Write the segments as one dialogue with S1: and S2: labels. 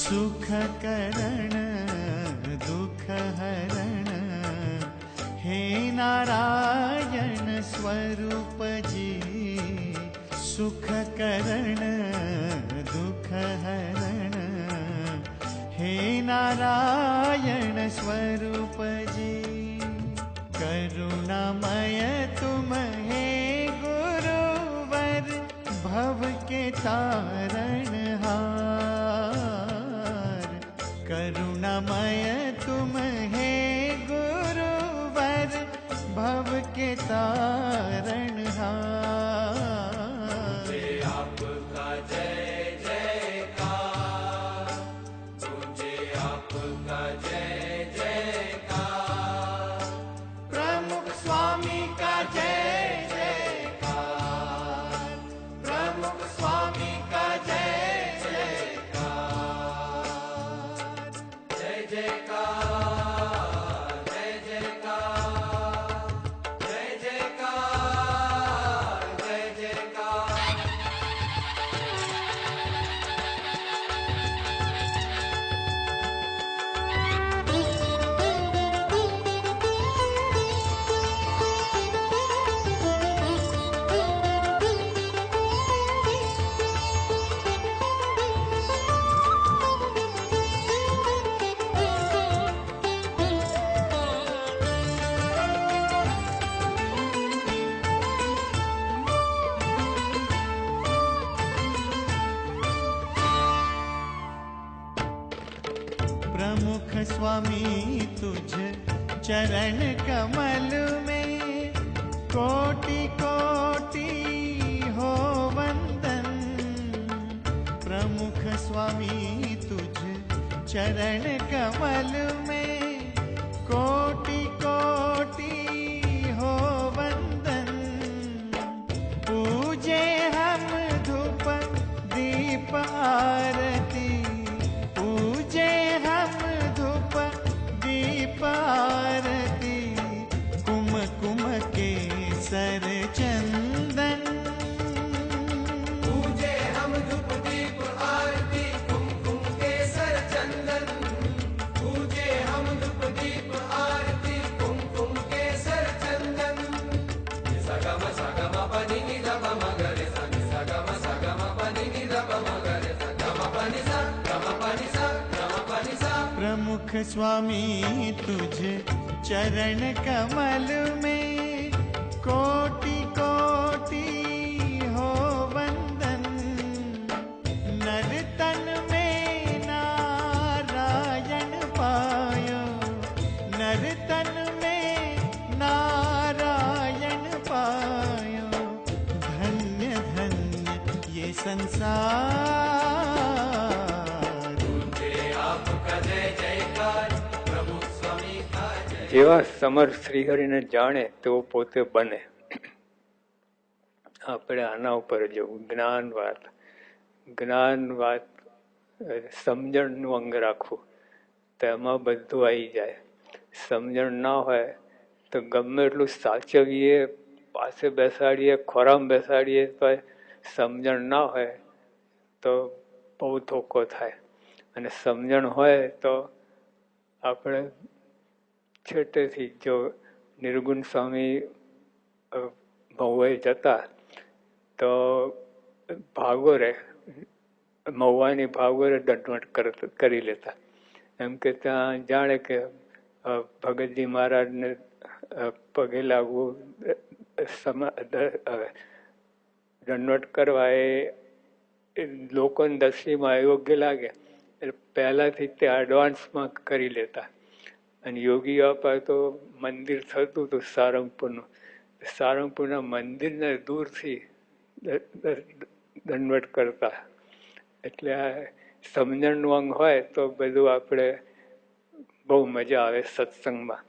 S1: सुख करण दुख हरण हे नारायण स्वरूप जी। सुख करण दुख हरण हे नारायण स्वरूप जी। करुणामय तुम हे गुरुवर भव के तारणहार। करुणामय तुम हे गुरुवर भव के तारणहार।
S2: आपका जय जयकार, तुझे आपका जय जयकार।
S1: प्रमुख स्वामी का जय जयकार, प्रमुख स्वामी का जय जयकार।
S2: जय जयकार, जय जयकार, जय जयकार, जय जयकार।
S1: प्रमुख स्वामी तुझ चरण कमल में कोटि कोटि हो वंदन। प्रमुख स्वामी तुझ चरण कमल में कोटि कोटि हो वंदन। पूजे हम धूप दीप आरती, पूजे हम धूप दीप आरती। कुम कुम के सर चंदन,
S2: पूजे हम धूप दीप आरती, कुमकुम केसर चंदन। पूजे हम धूप दीप आरती, कुमकुम केसर चंदन। सगम सगम पनि नि ध प म ग रे सा नि सगम सगम पनि नि ध प म ग रे सा गम पनि सा गम पनि सा गम पनि सा।
S1: प्रमुख स्वामी तुझ चरण कमल में कोटि कोटि हो वंदन। नर तन में नारायण पायो, नर तन में नारायण पायो। धन्य धन्य ये संसार।
S2: तुझे आपका जय जयकार, प्रमुख स्वामी का जय।
S3: જેવા સમર્થ શ્રીહરિને જાણે તેઓ પોતે બને. આપણે આના ઉપર જવું. જ્ઞાન વાત સમજણનું અંગ રાખવું તો એમાં બધું આવી જાય. સમજણ ના હોય તો ગમે એટલું સાચવીએ, પાસે બેસાડીએ, ખોરામાં બેસાડીએ, તો સમજણ ના હોય તો બહુ ધોકો થાય. અને સમજણ હોય તો આપણે છેટેથી જો નિર્ગુણ સ્વામી મહુવાએ જતા તો ભાગોરે મહુવાની ભાગોરે દંડવટ કરી લેતા. એમ કે ત્યાં જાણે કે ભગતજી મહારાજને પગે લાગવું દંડવત કરવા એ લોકોની દૃષ્ટિમાં અયોગ્ય લાગે એટલે પહેલાંથી તે એડવાન્સમાં કરી લેતા. અને યોગીઓ પાસે તો મંદિર થતું હતું સારંગપુરનું. સારંગપુરના મંદિરને દૂરથી દંડવત કરતા. એટલે આ સમજણનું અંગ હોય તો બધું આપણે બહુ મજા આવે સત્સંગમાં.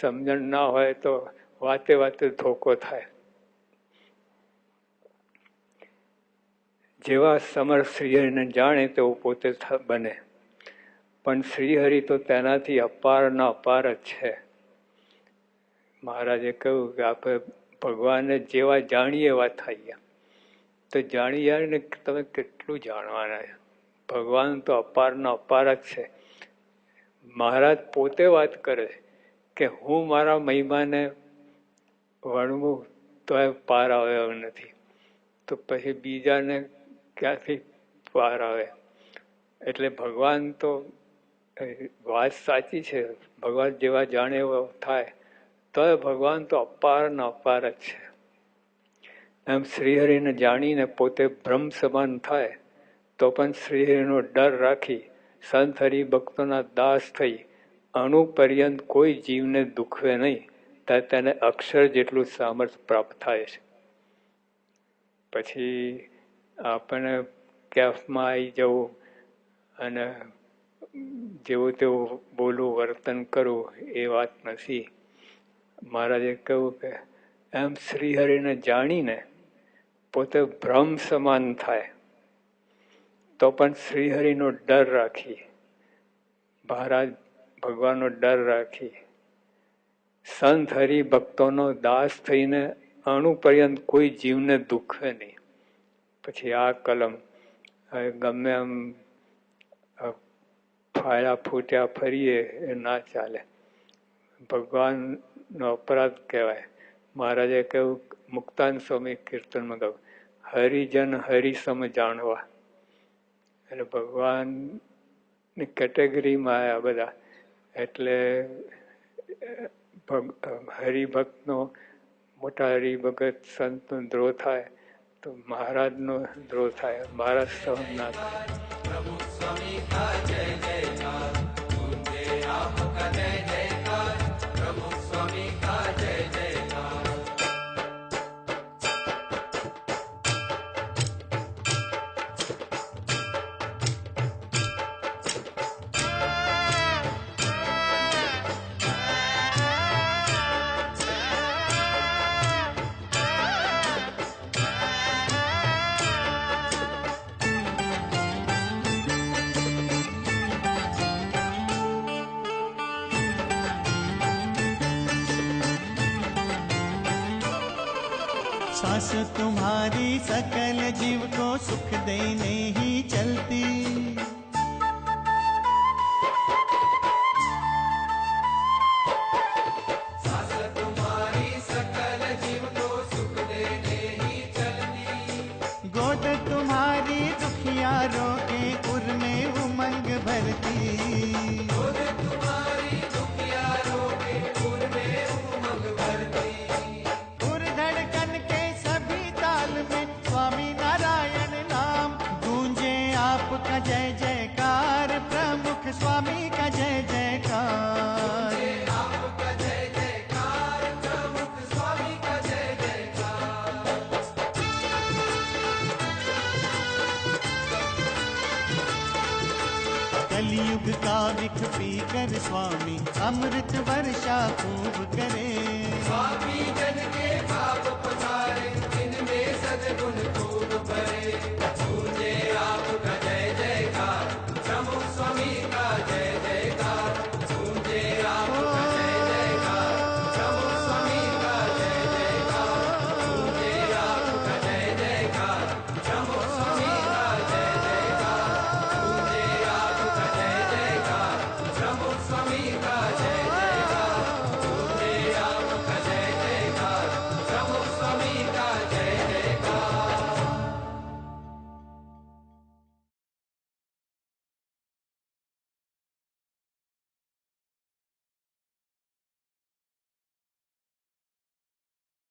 S3: સમજણ ના હોય તો વાતે વાતે ધોકો થાય. જેવા સમર્થ શ્રીહરિને જાણે તેવું પોતે બને, પણ શ્રીહરિ તો તેનાથી અપારના અપાર જ છે. મહારાજે કહ્યું કે આપણે ભગવાનને જેવા જાણીએ એવા થઈએ. તો જાણી જાય ને તમે કેટલું જાણવાના છે. ભગવાન તો અપારના અપાર જ છે. મહારાજ પોતે વાત કરે કે હું મારા મહિમાને વર્ણવું તો એ પાર આવ્યો નથી, તો પછી બીજાને ક્યાંથી પાર આવે? એટલે ભગવાન તો વાત સાચી છે, ભગવાન જેવા જાણે એવો થાય તો ભગવાન તો અપારના અપાર જ છે. એમ શ્રીહરિને જાણીને પોતે બ્રહ્મ સમાન થાય તો પણ શ્રીહરિનો ડર રાખી સંત હરિભક્તોના દાસ થઈ અણુ પર્યંત કોઈ જીવને દુખવે નહીં, ત્યારે તેને અક્ષર જેટલું સામર્થ્ય પ્રાપ્ત થાય છે. પછી આપણે કેફમાં આવી જવું અને જેવું તેવું બોલવું, વર્તન કરવું એ વાત નથી. મહારાજે કહ્યું કે એમ શ્રીહરિને જાણીને પોતે બ્રહ્મ સમાન થાય તો પણ શ્રીહરિનો ડર રાખી, મહારાજ ભગવાનનો ડર રાખી સંત હરિભક્તોનો દાસ થઈને અણુ પર્યંત કોઈ જીવને દુખવે નહીં. પછી આ કલમ હવે ગમે એમ ફાળા ફૂટ્યા ફરીએ એ ના ચાલે. ભગવાનનો અપરાધ કહેવાય. મહારાજે કહ્યું, મુક્તાન સ્વામી કીર્તનમાં કહ્યું, હરિજન હરિસમ જાણવા. એટલે ભગવાનની કેટેગરીમાં આવ્યા બધા. એટલે હરિભક્તનો, મોટા હરિભગત સંતનો દ્રોહ થાય તો મહારાજનો દ્રોહ થાય. મહારાજ સહન ના થાય.
S2: प्रभु स्वामी का जय जयकार, गूंजे आपका जय जयकार, प्रभु स्वामी का जय जयकार.
S4: सांस तुम्हारी सकल जीव को सुख देने ही चलती,
S2: सांस तुम्हारी सकल जीव को सुख देने ही चलती,
S4: गोद तुम्हारी दुखियारों के उर में उमंग भरती,
S2: गोद तुम्हारी दुखियारों के उर में उमंग भरती,
S4: उर धड़कन के सभी ताल में स्वामी नारायण नाम गूंजे आपका जय जयकार, प्रमुख स्वामी का जय जयकार.
S2: आपका जय जयकार, प्रमुख स्वामी का जय जयकार.
S4: कलयुग का विख पीकर स्वामी अमृत वर्षा खूब करे,
S2: स्वामी जन के भाव पधारे, जिनमें सद्गुण